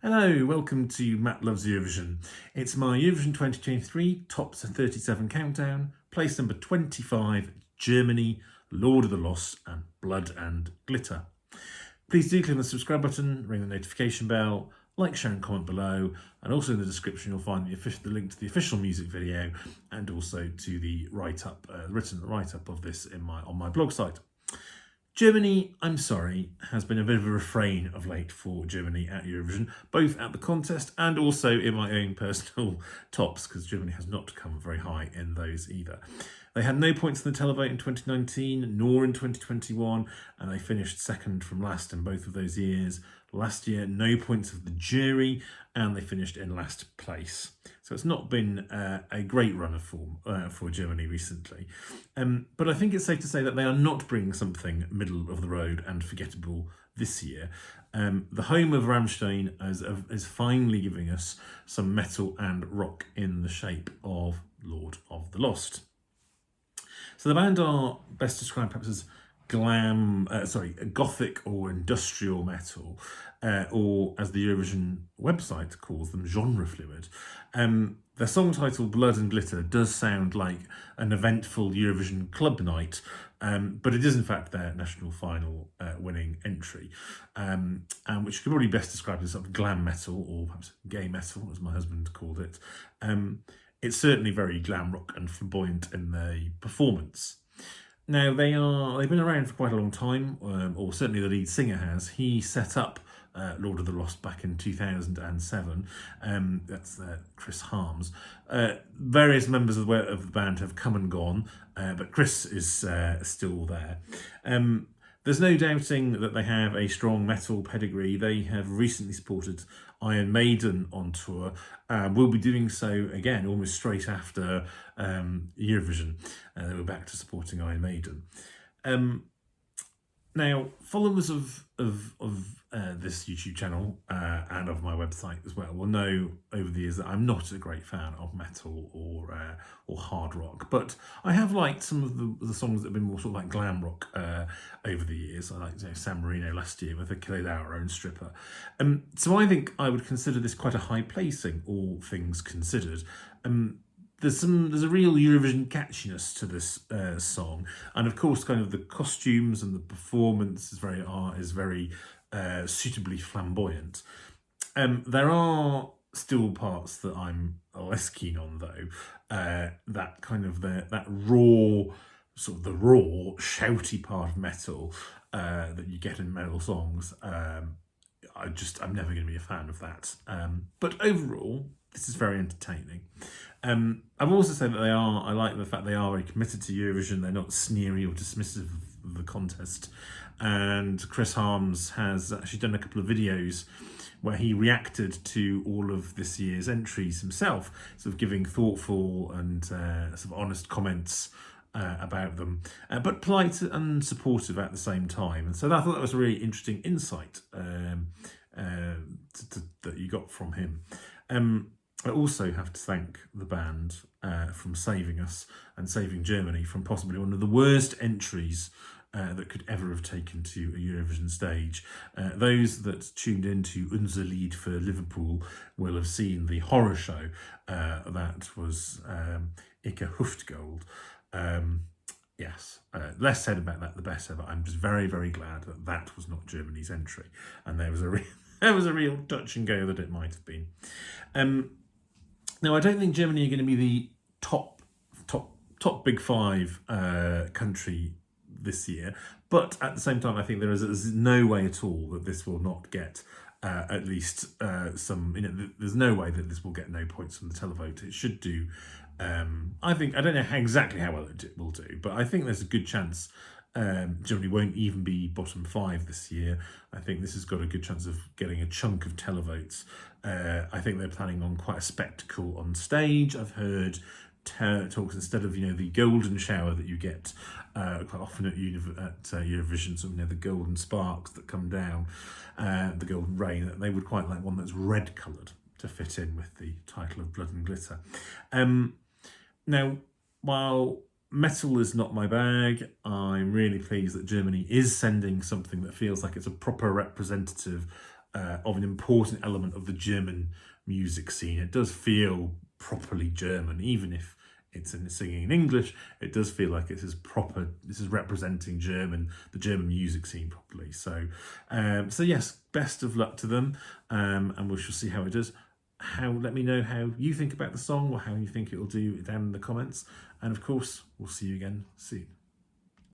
Hello, welcome to Matt Loves Eurovision. It's my Eurovision 2023 Tops 37 countdown, place number 25, Germany, Lord of the Lost and Blood and Glitter. Please do click on the subscribe button, ring the notification bell, like, share and comment below, and also in the description you'll find the link to the official music video and also to the write-up, written write-up of this on my blog site. Germany, I'm sorry, has been a bit of a refrain of late for Germany at Eurovision, both at the contest and also in my own personal tops, because Germany has not come very high in those either. They had no points in the televote in 2019, nor in 2021, and they finished second from last in both of those years. Last year, no points of the jury, and they finished in last place. So it's not been a great run of form for Germany recently. But I think it's safe to say that they are not bringing something middle of the road and forgettable this year. The home of Rammstein is finally giving us some metal and rock in the shape of Lord of the Lost. So the band are best described perhaps as gothic or industrial metal, or as the Eurovision website calls them, genre fluid. Their song title, Blood and Glitter, does sound like an eventful Eurovision club night, but it is in fact their national final winning entry, and which could probably best describe as sort of glam metal, or perhaps gay metal, as my husband called it. It's certainly very glam rock and flamboyant in the performance. Now, they've been around for quite a long time, or certainly the lead singer has. He set up Lord of the Lost back in 2007. That's Chris Harms. Various members of the band have come and gone, but Chris is still there. There's no doubting that they have a strong metal pedigree. They have recently supported Iron Maiden on tour. Will be doing so again almost straight after Eurovision. They were back to supporting Iron Maiden. Now, followers of this YouTube channel and of my website as well will know over the years that I'm not a great fan of metal or hard rock, but I have liked some of the songs that have been more sort of like glam rock over the years. I liked San Marino last year with a Killed Our Own Stripper. So I think I would consider this quite a high placing, all things considered. There's a real Eurovision catchiness to this song, and of course, kind of the costumes and the performance is very suitably flamboyant. There are still parts that I'm less keen on, though. That kind of that raw, sort of the raw, shouty part of metal that you get in metal songs. I'm never going to be a fan of that. But overall, this is very entertaining. I've also said that I like the fact they are very committed to Eurovision. They're not sneery or dismissive of the contest. And Chris Harms has actually done a couple of videos where he reacted to all of this year's entries himself, sort of giving thoughtful and sort of honest comments about them, but polite and supportive at the same time. And so I thought that was a really interesting insight that you got from him. I also have to thank the band from saving us and saving Germany from possibly one of the worst entries that could ever have taken to a Eurovision stage. Those that tuned into Unser Lied for Liverpool will have seen the horror show that was Ike Huftgold. Yes, less said about that, the better, but I'm just very, very glad that that was not Germany's entry, and there was a real touch and go that it might have been. Now, I don't think Germany are going to be the top big five country this year, but at the same time, I think there's no way at all that this will not get at least some. There's no way that this will get no points from the televote. It should do. I don't know exactly how well it will do, but I think there's a good chance Germany won't even be bottom five this year. I think this has got a good chance of getting a chunk of televotes. I think they're planning on quite a spectacle on stage. I've heard talks instead of the golden shower that you get quite often at Eurovision, so the golden sparks that come down, the golden rain. That they would quite like one that's red coloured to fit in with the title of Blood and Glitter. Now, while metal is not my bag, I'm really pleased that Germany is sending something that feels like it's a proper representative of an important element of the German music scene. It does feel properly German, even if it's singing in English. It does feel like it is proper. This is representing the German music scene properly. So, so yes, best of luck to them, and we shall see how it does. Let me know how you think about the song or how you think it will do down in the comments. And of course, we'll see you again soon.